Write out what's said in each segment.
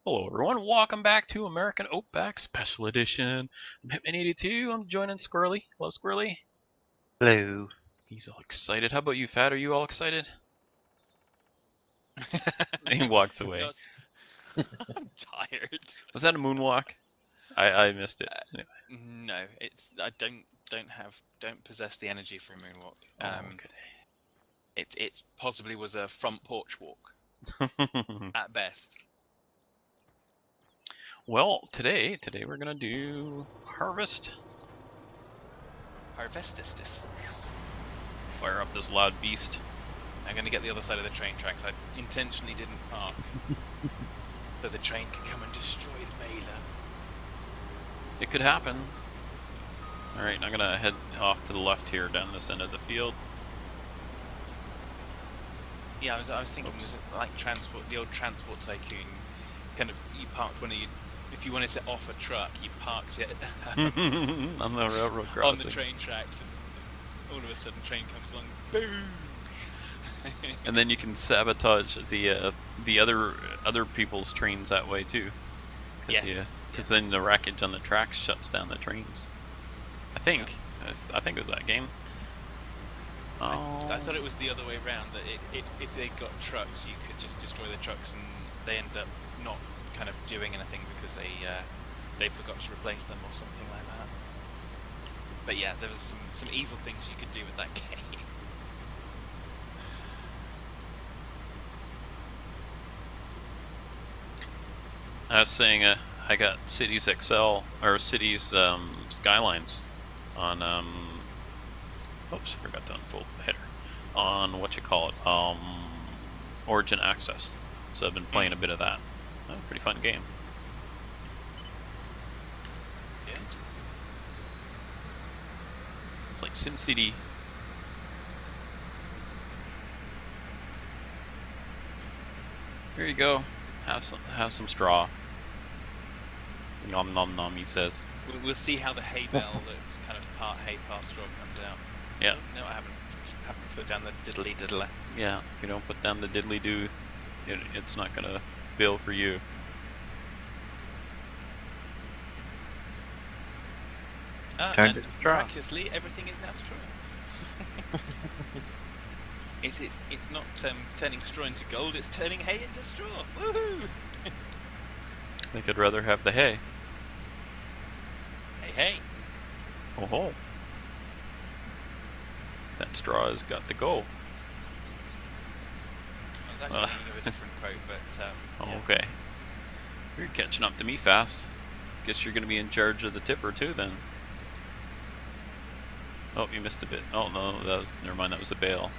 Hello everyone, welcome back to American Oatback Special Edition. I'm Hitman82, I'm joining Squirrely. Hello Squirrely. Hello. He's all excited. How about you, Fat? Are you all excited? He walks away. I'm tired. Was that a moonwalk? I missed it. Anyway. No, I don't possess the energy for a moonwalk. Okay. It possibly was a front porch walk at best. Well, today we're gonna do harvest. Harvestistis. Fire up this loud beast. I'm gonna get the other side of the train tracks. I intentionally didn't park, so the train could come and destroy the mailer. It could happen. All right, I'm gonna head off to the left here down this end of the field. Yeah, I was thinking, like the old transport tycoon. Kind of, you parked if you wanted to off a truck, you parked it on the railroad crossing. on the train tracks, and all of a sudden, train comes along, boom. And then you can sabotage the other people's trains that way too. Because then the wreckage on the tracks shuts down the trains. I think it was that game. I thought it was the other way around. That if they got trucks, you could just destroy the trucks, and they end up not kind of doing anything because they forgot to replace them or something like that. But yeah, there was some evil things you could do with that game. I was saying I got Cities XL or Cities Skylines on oops, forgot to unfold the header on Origin Access. So I've been playing a bit of that. Pretty fun game. Good. It's like SimCity. Here you go. Have some straw. Nom nom nom, he says. We'll see how the hay bale that's kind of part hay, part straw comes out. Yeah. No, I haven't put down the diddly diddler. Yeah, if you don't put down the diddly do, it's not gonna bill for you. And miraculously, everything is now straw. It's not turning straw into gold, it's turning hay into straw. Woohoo! I think I'd rather have the hay. Hey. Oh ho. That straw has got to go. I was actually thinking of a different quote, but oh, yeah. okay. You're catching up to me fast. Guess you're gonna be in charge of the tipper too then. Oh, you missed a bit. Oh no, never mind, that was a bale.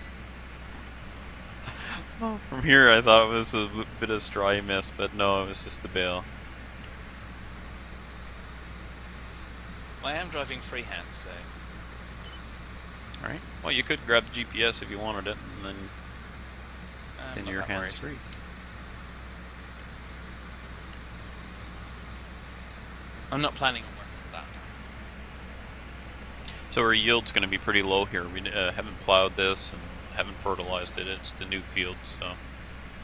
From here I thought it was a bit of straw you missed, but no, it was just the bale. I am driving freehand, so... Alright, well you could grab the GPS if you wanted it, and then your hands free. I'm not planning on working with that. So our yield's going to be pretty low here. We haven't plowed this and haven't fertilized it. It's the new field, so...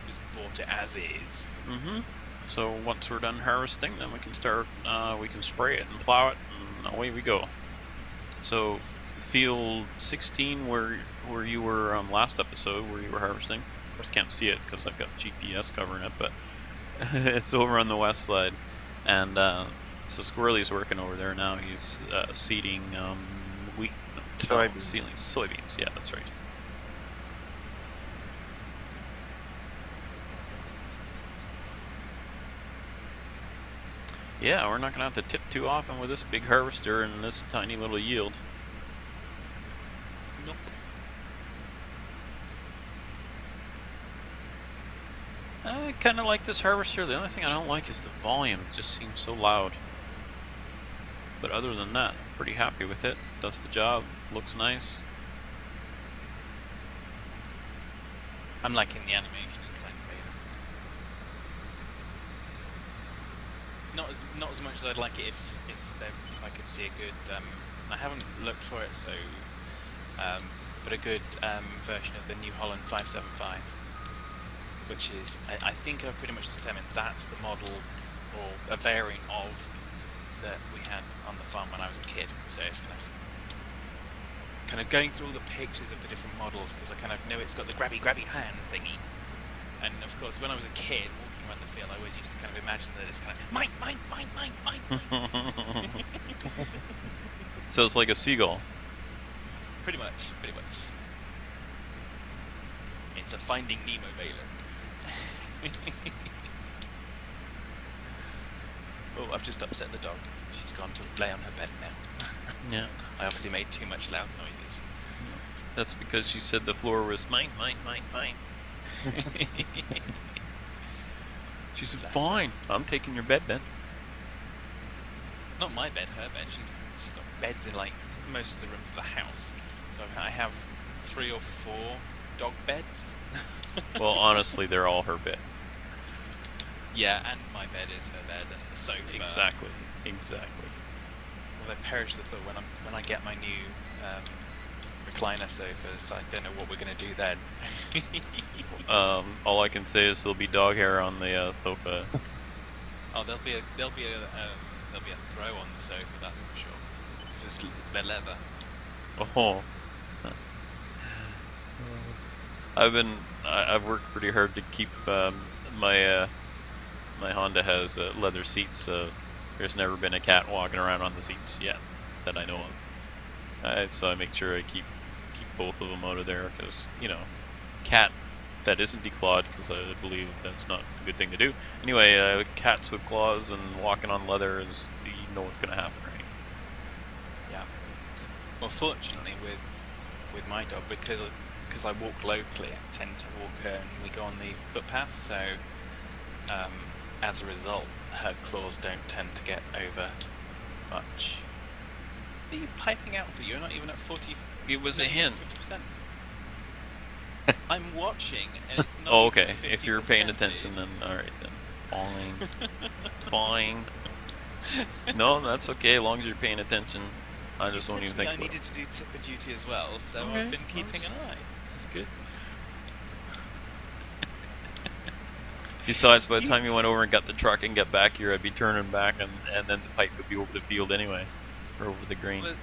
Just bought it as is. Mm-hmm. So once we're done harvesting, then we can start, we can spray it and plow it, and away we go. So field 16, where you were last episode, where you were harvesting. Of course, can't see it because I've got GPS covering it, but it's over on the west side. And so Squirrely's working over there now. He's seeding wheat. Soybeans. Yeah, that's right. Yeah, we're not gonna have to tip too often with this big harvester and this tiny little yield. Nope. I kind of like this harvester. The only thing I don't like is the volume. It just seems so loud. But other than that, I'm pretty happy with it. Does the job. Looks nice. I'm liking the animation inside the beta. Not as much as I'd like it if I could see a good. I haven't looked for it, so but a good version of the New Holland 575. which is, I think I've pretty much determined that's the model or a variant of that we had on the farm when I was a kid. So it's kind of going through all the pictures of the different models, because I kind of know it's got the grabby hand thingy. And of course, when I was a kid walking around the field, I always used to kind of imagine that it's kind of mine. So it's like a seagull. Pretty much. It's a Finding Nemo baler. Oh, I've just upset the dog. She's gone to lay on her bed now. Yeah. I obviously made too much loud noises. That's because she said the floor was mine. She said, fine, I'm taking your bed then. Not my bed, her bed. She's got beds in like most of the rooms of the house. So I have 3 or 4 dog beds. Well, honestly, they're all her bed. Yeah, and my bed is her bed, and the sofa. Exactly. Well, I perish the thought when I get my new recliner sofas. I don't know what we're gonna do then. All I can say is there'll be dog hair on the sofa. Oh, there'll be a throw on the sofa, that's for sure. They're leather. Oh. I've worked pretty hard to keep my Honda has leather seats, so there's never been a cat walking around on the seats yet that I know of. So I make sure I keep both of them out of there, because cat that isn't declawed, because I believe that's not a good thing to do. Anyway, cats with claws and walking on leather is, you know what's going to happen, right? Yeah. Well, fortunately with my dog, because I walk locally, I tend to walk her and we go on the footpath, so as a result, her claws don't tend to get over much. What are you piping out for? You're not even at 40. It was a hint. 50%. I'm watching, and it's not. Oh, okay. Even 50%, If you're paying dude. attention, then alright then. Fine. No, that's okay, as long as you're paying attention. I just don't even think I about needed to do tipper duty as well, so Okay, I've been keeping an eye. That's good. Besides, by the time you went over and got the truck and got back here, I'd be turning back, and then the pipe would be over the field anyway, or over the grain. Well,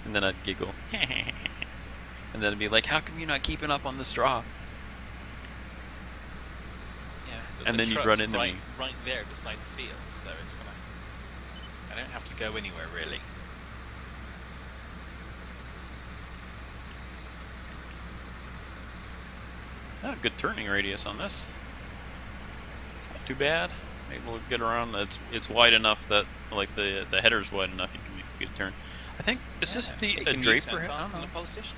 And then I'd giggle. And then I'd be like, how come you're not keeping up on the straw? yeah, And the then you'd truck's run into right, me. right there beside the field, so it's gonna. I don't have to go anywhere really. Oh, good turning radius on this. Not too bad. Able to get around. It's wide enough that, like, the header's wide enough you can make a good turn. I think, is this the It can Draper? U-turn faster than a politician.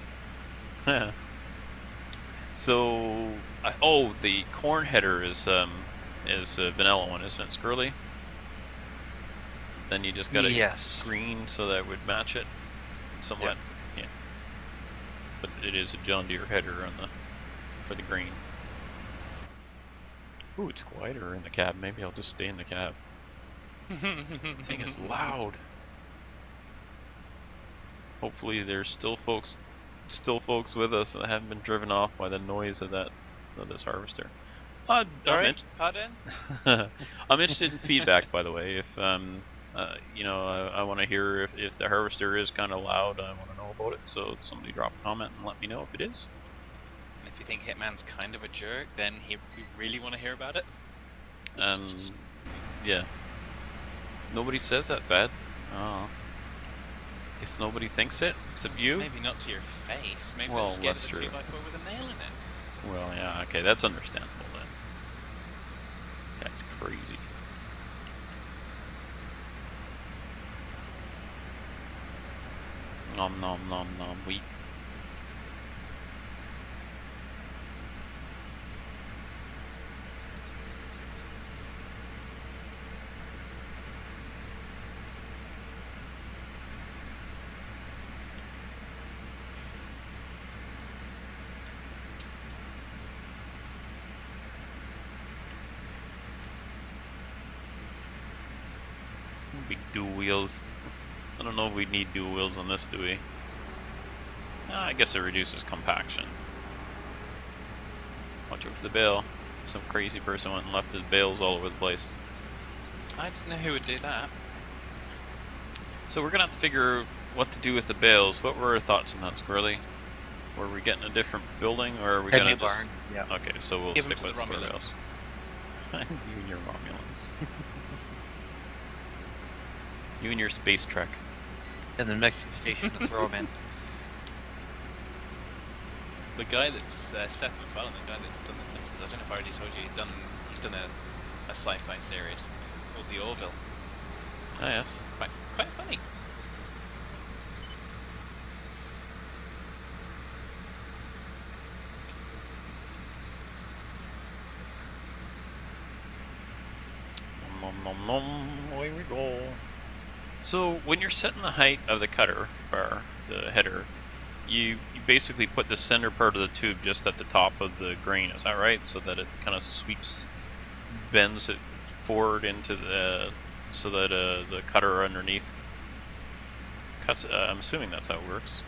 So, the corn header is a vanilla one, isn't it? Squirrely. Then you just got a green, so that would match it somewhat. Yeah. But it is a John Deere header on for the green. Ooh, it's quieter in the cab. Maybe I'll just stay in the cab. The thing is loud. Hopefully there's still folks with us that haven't been driven off by the noise of this harvester. Sorry, pardon? I'm interested in feedback, by the way. If I want to hear if the harvester is kind of loud. I want to know about it. So somebody drop a comment and let me know if it is. And if you think Hitman's kind of a jerk, then we really want to hear about it. Yeah. Nobody says that bad. Oh. Guess nobody thinks it except you. Maybe not to your face. Maybe Well, they're scared that's of the true. 2x4 with a nail in it. Well, yeah, okay, that's understandable then. That's crazy. Nom nom nom nom wheat. Big dual wheels. I don't know if we need dual wheels on this, do we? I guess it reduces compaction. Watch out for the bale. Some crazy person went and left his bales all over the place. I didn't know who would do that. So we're gonna have to figure what to do with the bales. What were our thoughts on that, Squirrely? Were we getting a different building, or are we gonna just... barn. Yeah. Okay, so we'll Give them stick to the with square bales. Romulans. You and your Romulans. You and your space trek. And the next station to throw them in. The guy that's Seth MacFarlane, the guy that's done The Simpsons, I don't know if I already told you, he's done a sci-fi series called The Orville. Ah, yes. Quite funny. Nom nom nom, away we go. So when you're setting the height of the cutter bar, the header, you basically put the center part of the tube just at the top of the grain, is that right? So that it kind of sweeps, bends it forward into the, so that the cutter underneath cuts, I'm assuming that's how it works.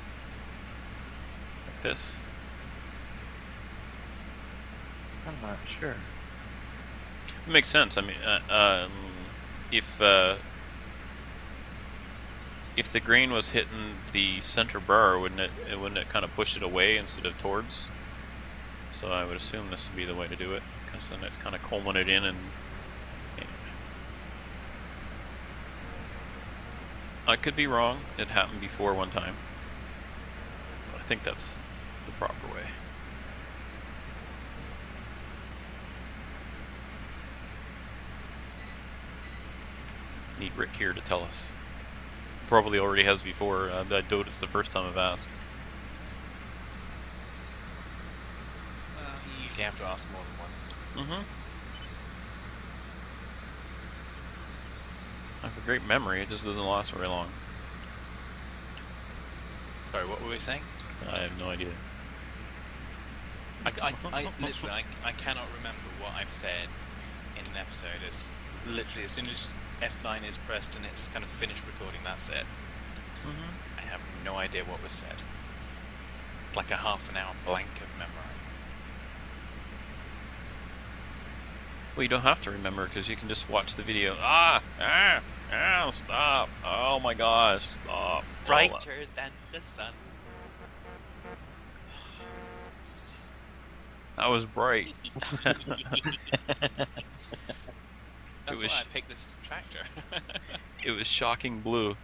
Like this. I'm not sure. It makes sense. I mean, if the grain was hitting the center bar, wouldn't it kind of push it away instead of towards? So I would assume this would be the way to do it, because then it's kind of combing it in and. I could be wrong. It happened before one time. But I think that's the proper way. Need Rick here to tell us. Probably already has before. I doubt it's the first time I've asked. You usually have to ask more than once. Mm-hmm. I have a great memory, it just doesn't last very long. Sorry, what were we saying? I have no idea. I literally, I cannot remember what I've said in an episode. It's literally as soon as F9 is pressed and it's kind of finished recording, that's it. Mm-hmm. I have no idea what was said. Like a half an hour blank of memory. Well, you don't have to remember because you can just watch the video. Stop! Oh my gosh, stop! Brighter than the sun. That was bright. That's was why I picked this tractor. It was shocking blue.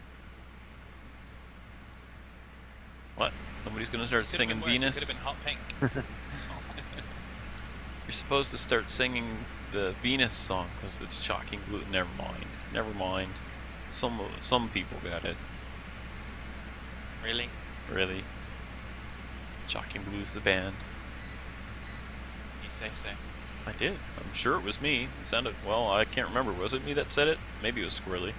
What? Nobody's gonna start singing Venus? It could have been hot pink. You're supposed to start singing the Venus song because it's shocking blue. Never mind. Never mind. Some people got it. Really? Really. Shocking Blue's the band. You say so. I did. I'm sure it was me. It sounded, well, I can't remember. Was it me that said it? Maybe it was Squirrely.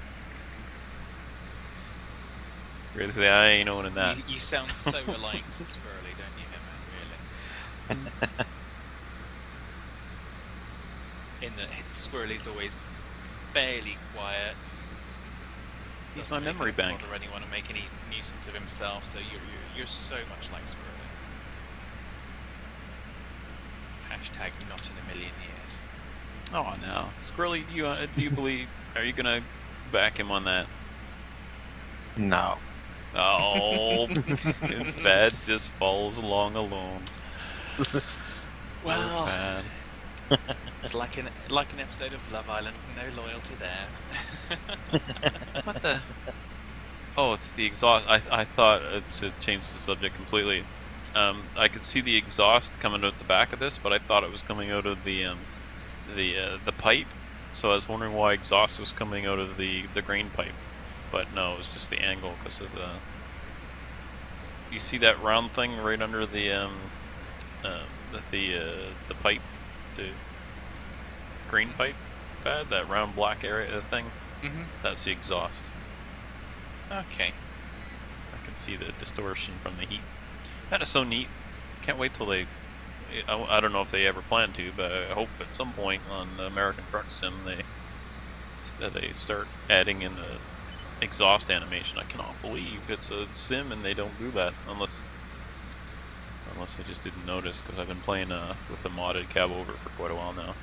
Squirrely, I ain't owning that. You sound so alike to Squirrely, don't you, Emma? Really? In that Squirrely's always fairly quiet. He's my Doesn't really memory kind of bank. bother anyone and make any nuisance of himself, so you're so much like Squirrely. Hashtag not in a million years. Oh no, Squirrely, do you believe? Are you gonna back him on that? No. Oh, Bad just follows along alone. Well, Bad. it's like an episode of Love Island. No loyalty there. What the? Oh, it's the exhaust. I thought to change the subject completely. I could see the exhaust coming out the back of this, but I thought it was coming out of the pipe. So I was wondering why exhaust was coming out of the grain pipe. But no, it was just the angle because of the. You see that round thing right under the pipe, the grain pipe pad, that round black area thing. Mm-hmm. That's the exhaust. Okay. I can see the distortion from the heat. That is so neat. Can't wait till they. I don't know if they ever plan to, but I hope at some point on the American Truck Sim they start adding in the exhaust animation. I cannot believe it's a sim and they don't do that unless Unless I just didn't notice, because I've been playing with the modded cab over for quite a while now.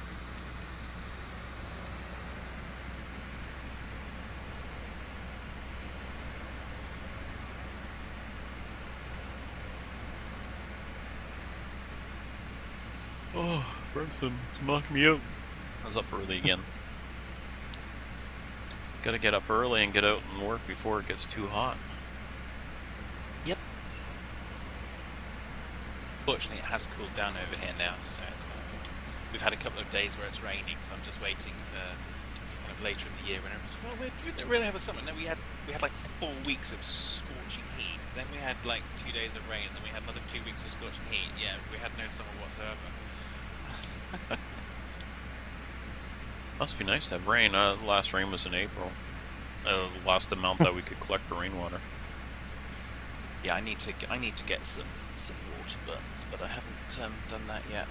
Oh, Bronson, knock me out. I was up early again. Gotta get up early and get out and work before it gets too hot. Yep. Fortunately, it has cooled down over here now, so it's kind of, we've had a couple of days where it's raining, so I'm just waiting for kind of later in the year when everyone's like, well, we didn't really have a summer. No, we had like 4 weeks of scorching heat. Then we had like 2 days of rain. Then we had another 2 weeks of scorching heat. Yeah, we had no summer whatsoever. Must be nice to have rain. Last rain was in April. The last amount that we could collect for rainwater. Yeah, I need to get some water burns, but I haven't done that yet.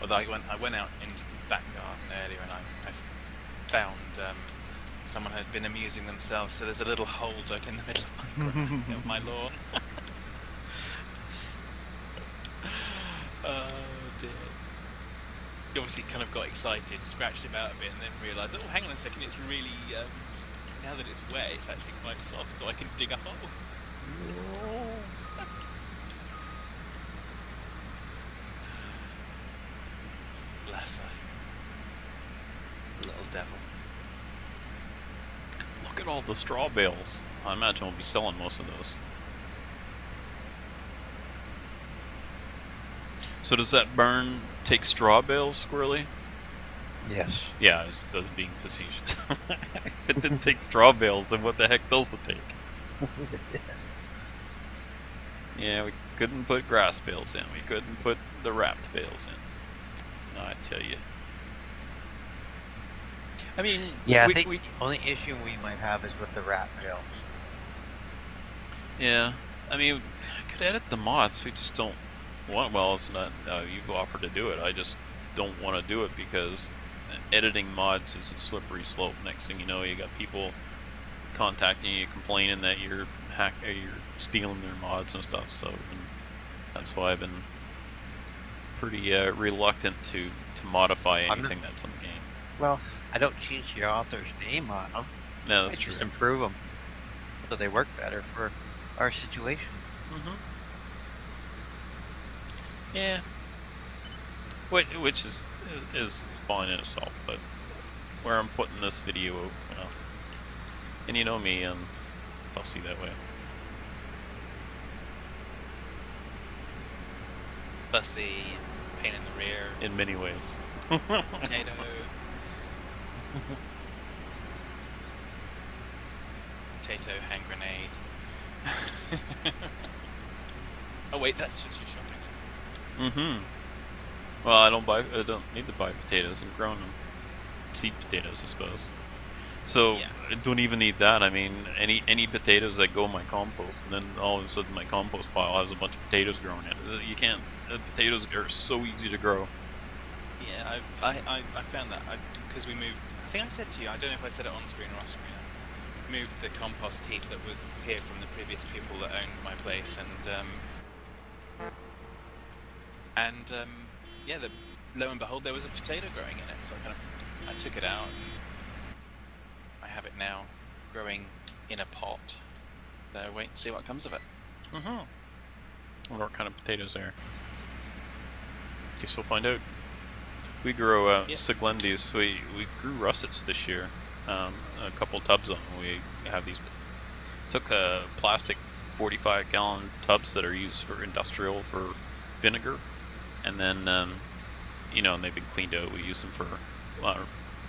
Although I went out into the back garden earlier and I found someone had been amusing themselves. So there's a little hole dug in the middle of my lawn. Oh dear. He obviously kind of got excited, scratched about a bit, and then realised, oh, hang on a second, it's really, now that it's wet, it's actually quite soft, so I can dig a hole. Bless her. Little devil. Look at all the straw bales. I imagine we'll be selling most of those. So does that barn take straw bales, Squirrely? Yes. Yeah, I was being facetious. If it didn't take straw bales, then what the heck does it take? Yeah, we couldn't put grass bales in. We couldn't put the wrapped bales in. I tell you. I mean, Yeah, I think the only issue we might have is with the rat bales. Yeah, I mean, I could edit the mods. We just don't want. Well, it's not. You've offered to do it. I just don't want to do it because editing mods is a slippery slope. Next thing you know, you got people contacting you, complaining that you're stealing their mods and stuff. So that's why I've been pretty reluctant to modify anything that's on the game. Well, I don't change your author's name on them. No, that's I true. just improve them so they work better for our situation. Yeah. Which is fine in itself, but where I'm putting this video, and you know me, I'm fussy that way. Fussy, pain in the rear. In many ways. Potato. Potato, hand grenade. Oh wait, that's just your shopping list. Well, I don't need to buy potatoes. I'm growing them. Seed potatoes, I suppose. So Yeah. I don't even need that. I mean, any potatoes that go in my compost, and then all of a sudden my compost pile has a bunch of potatoes growing in it. You can't. Potatoes are so easy to grow. Yeah, I found that because we moved. I think I said to you. I don't know if I said it on screen or off screen. Moved the compost heap that was here from the previous people that owned my place, and yeah, lo and behold, there was a potato growing in it. So I took it out. And I have it now, growing in a pot. So wait and see what comes of it. I wonder what kind of potatoes they are. Guess we'll find out. We grow Siglendis. We grew russets this year. A couple tubs of them. We have these. Took plastic 45-gallon tubs that are used for industrial for vinegar, and then and they've been cleaned out. We use them for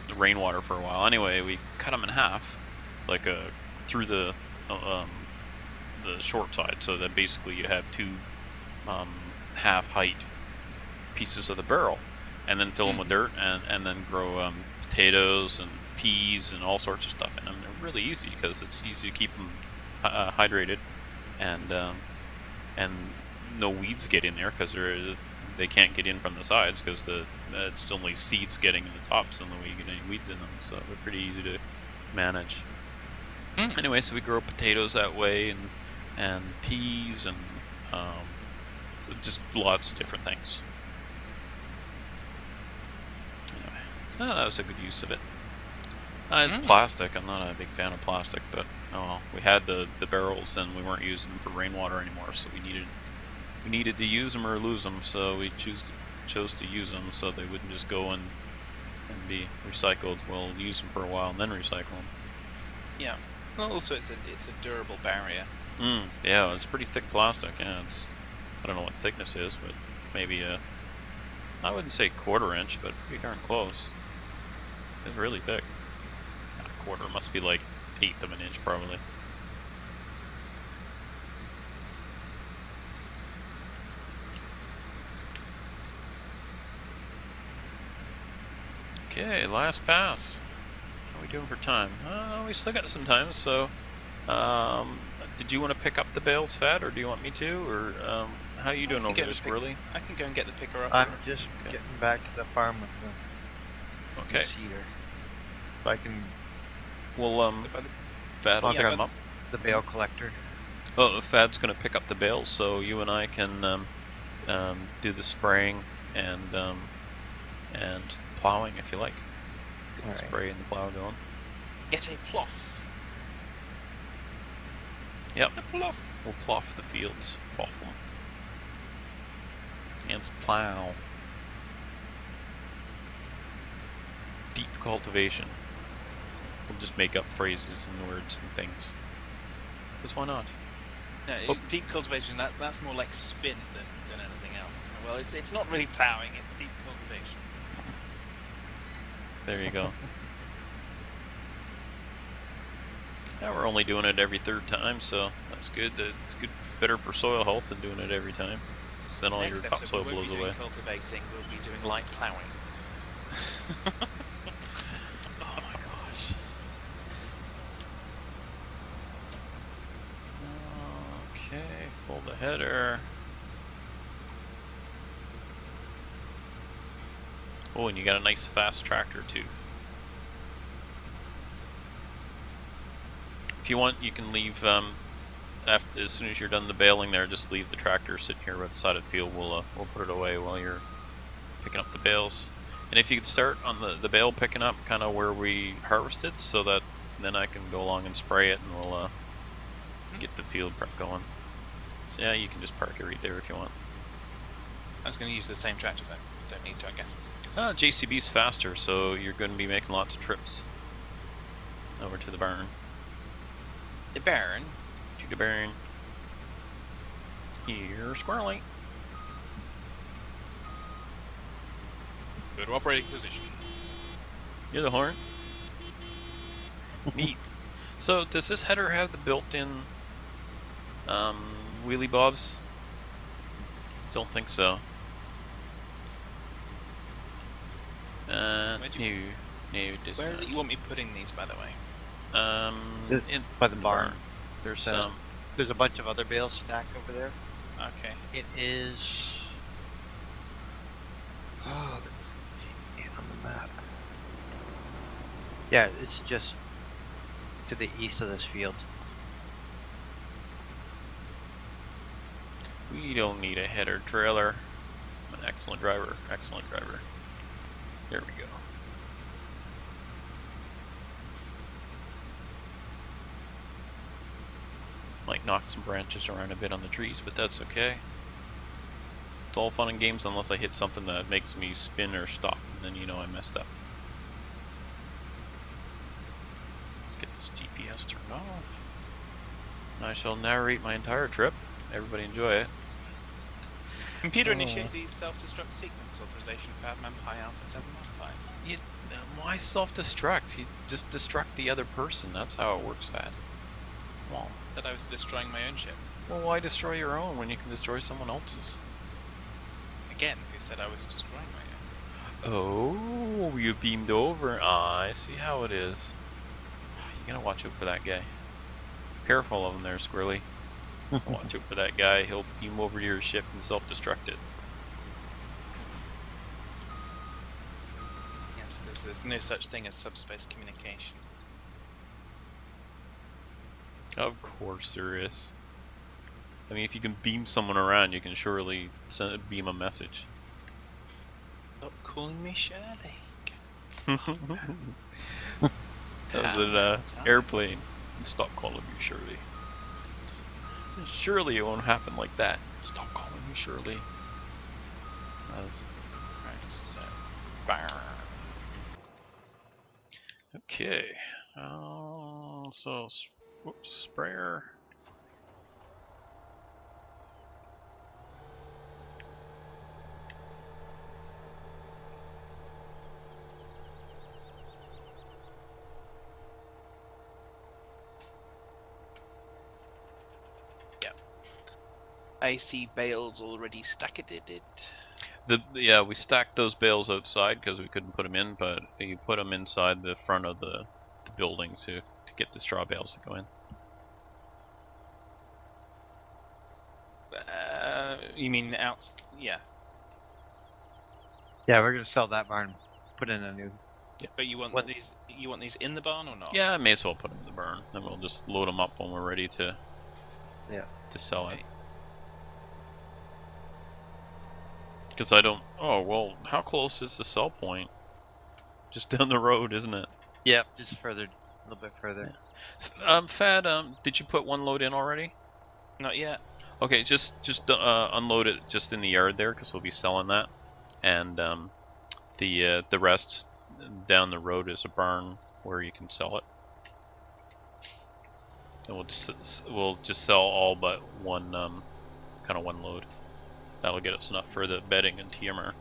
the rainwater for a while. Anyway, we cut them in half, like through the short side, so that basically you have two half-height pieces of the barrel, and then fill them with dirt, and then grow potatoes and peas and all sorts of stuff in them. They're really easy because it's easy to keep them hydrated, and no weeds get in there because they can't get in from the sides because it's only seeds getting in the tops, and the way you get any weeds in them. So they're pretty easy to manage. Anyway, so we grow potatoes that way, and peas and just lots of different things. Anyway, so that was a good use of it. It's plastic. I'm not a big fan of plastic, but oh well. We had the barrels and we weren't using them for rainwater anymore, so we needed to use them or lose them. So we chose to use them so they wouldn't just go and be recycled. We'll use them for a while and then recycle them. Yeah. Well, also it's a durable barrier. Yeah, it's pretty thick plastic. Yeah, I don't know what thickness is, but maybe I wouldn't say 1/4 inch, but pretty darn close. It's really thick. Not a quarter, it must be like 1/8 of an inch probably. Okay, last pass. How are we doing for time? We still got some time, so did you want to pick up the bales fed, or do you want me to, or how are you doing over there, Squirrely? I can go and get the picker up. I'm just getting back to the farm with the seeder. So I can... Well, Fad will pick them up. The bale collector. Oh, Fad's going to pick up the bales, so you and I can do the spraying and plowing if you like. Get the spray and the plow going. Get a plough. Yep. The plough. We'll plough the fields. Plough them. And plow. Deep cultivation. We'll just make up phrases and words and things. Because why not? No, deep cultivation, that's more like spin than anything else. Well, it's not really ploughing, it's deep cultivation. There you go. Yeah, we're only doing it every 3rd time, so that's good. It's good, better for soil health than doing it every time. Because then all your topsoil blows away. Next cultivating, we'll be doing light ploughing. Oh my gosh. Okay, fold the header. Oh, and you got a nice fast tractor too. If you want, you can leave, as soon as you're done the baling there, just leave the tractor sitting here by the side of the field. We'll put it away while you're picking up the bales. And if you could start on the bale picking up kind of where we harvested, so that then I can go along and spray it and we'll get the field prep going. So yeah, you can just park it right there if you want. I was going to use the same tractor, but don't need to, I guess. JCB's faster, so you're going to be making lots of trips over to the barn. The barn? To the barn. Here, Squirrely. Go to operating position. You're the horn. Neat. So, does this header have the built-in wheelie bobs? Don't think so. No, it does Where not. is it you want me putting these, by the way? By the barn. There's a bunch of other bales stacked over there. Okay. It is... Oh, that's on the map. Yeah, it's just to the east of this field. We don't need a header trailer. I'm an excellent driver. Excellent driver. There we go. Might knock some branches around a bit on the trees, but that's okay. It's all fun and games unless I hit something that makes me spin or stop, and then you know I messed up. Let's get this GPS turned off. I shall narrate my entire trip. Everybody enjoy it. Computer initiate the self-destruct sequence authorization Fadman Pi Alpha 715. Why self-destruct? You just destruct the other person. That's how it works, Fad. Come on. That I was destroying my own ship. Well, why destroy your own when you can destroy someone else's? Again, who said I was destroying my own? Oh, you beamed over. Ah, I see how it is. You gotta watch out for that guy. Careful of him there, Squirrely. Watch out for that guy. He'll beam over to your ship and self-destruct it. Yes, there's no such thing as subspace communication. Of course there is. I mean, if you can beam someone around, you can surely beam a message. Stop calling me Shirley. That was an airplane. Stop calling me Shirley. Surely it won't happen like that. Stop calling me Shirley. Right, so. Okay. So, whoops, sprayer. I see bales already stacked. Yeah, we stacked those bales outside because we couldn't put them in, but you put them inside the front of the building to get the straw bales to go in. You mean out? Yeah. Yeah, we're gonna sell that barn, put in a new. Yeah. But you want these? You want these in the barn or not? Yeah, I may as well put them in the barn. Then we'll just load them up when we're ready to sell it. Because I don't. Oh well, how close is the sell point? Just down the road, isn't it? Yep, just further, a little bit further. Yeah. Fad, did you put one load in already? Not yet. Okay, just unload it just in the yard there, because we'll be selling that, and the rest down the road is a barn where you can sell it. And we'll just sell all but one kind of one load. That'll get us enough for the bedding and TMR.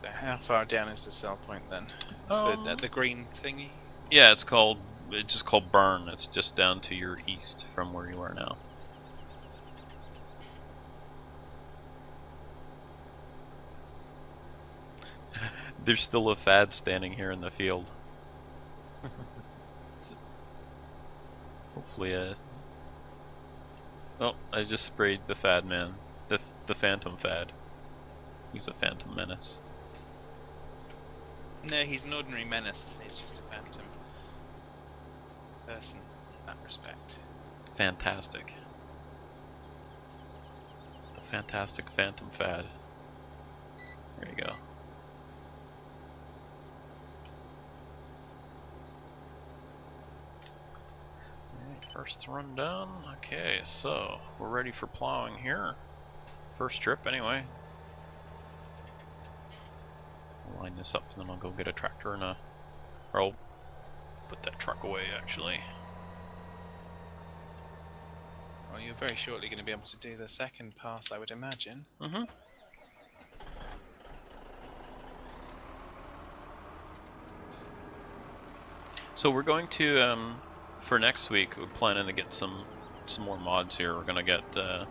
How far down is the sell point then? The green thingy? Yeah, it's just called Burn. It's just down to your east from where you are now. There's still a Fad standing here in the field. Hopefully, oh, I just sprayed the Fad man. The Phantom Fad. He's a Phantom Menace. No, he's an ordinary menace. He's just a phantom person in that respect. Fantastic. The fantastic Phantom Fad. There you go. First run done. Okay, so we're ready for plowing here. First trip anyway. I'll line this up and then I'll go get a tractor and or I'll put that truck away actually. Well, you're very shortly going to be able to do the second pass, I would imagine. Mm-hmm. So we're going to for next week, we're planning to get some more mods here. We're gonna get a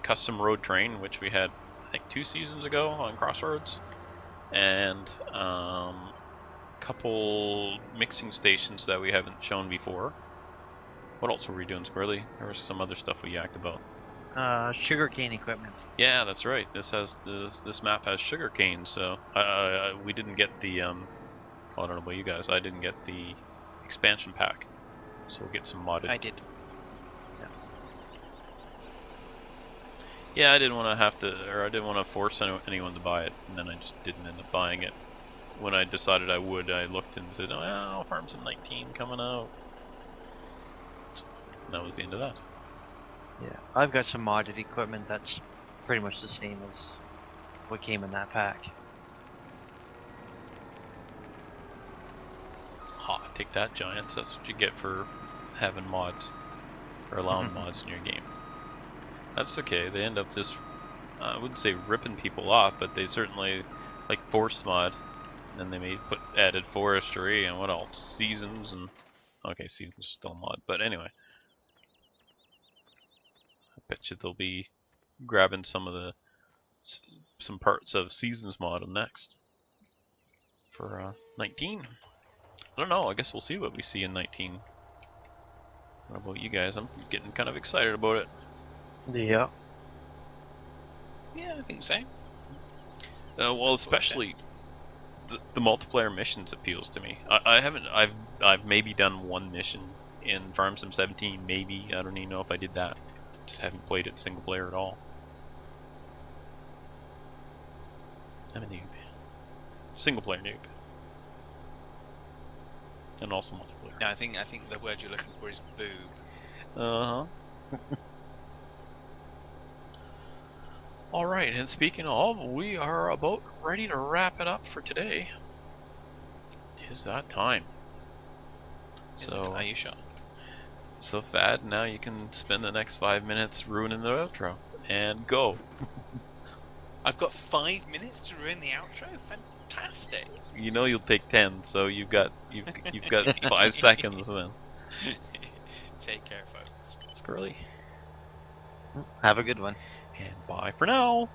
custom road train, which we had I think 2 seasons ago on Crossroads, and a couple mixing stations that we haven't shown before. What else were we doing, Squirrely? There was some other stuff we yacked about. Sugarcane equipment. Yeah, that's right. This map has sugarcane, so we didn't get the I don't know about you guys. I didn't get the expansion pack. So we'll get some modded. I did. Yeah, I didn't want to force anyone to buy it, and then I just didn't end up buying it. When I decided I would, I looked and said, "Oh, Farm Sim 19 coming out." And that was the end of that. Yeah, I've got some modded equipment that's pretty much the same as what came in that pack. Ha! Take that, Giants. That's what you get for having mods or allowing mods in your game. That's okay. They end up just I wouldn't say ripping people off, but they certainly like force mod. And then they may added forestry and what else? Seasons and okay, seasons still mod, but anyway. I bet you they'll be grabbing some parts of seasons mod next for 19. I don't know. I guess we'll see what we see in 19. What about you guys? I'm getting kind of excited about it. Yeah. Yeah, I think so. Well, especially the multiplayer missions appeals to me. I've maybe done one mission in Farm Sim 17. Maybe I don't even know if I did that. Just haven't played it single player at all. I'm a noob. Single player noob. And also multiplayer. Yeah, I think the word you're looking for is boob. Uh-huh. Alright, and speaking of, we are about ready to wrap it up for today. Tis that time. Are you sure? So Fad, now you can spend the next 5 minutes ruining the outro. And go. I've got 5 minutes to ruin the outro? Fantastic. You know you'll take 10, so you've got 5 seconds then. Take care, folks. Squirrely. Have a good one. And bye for now.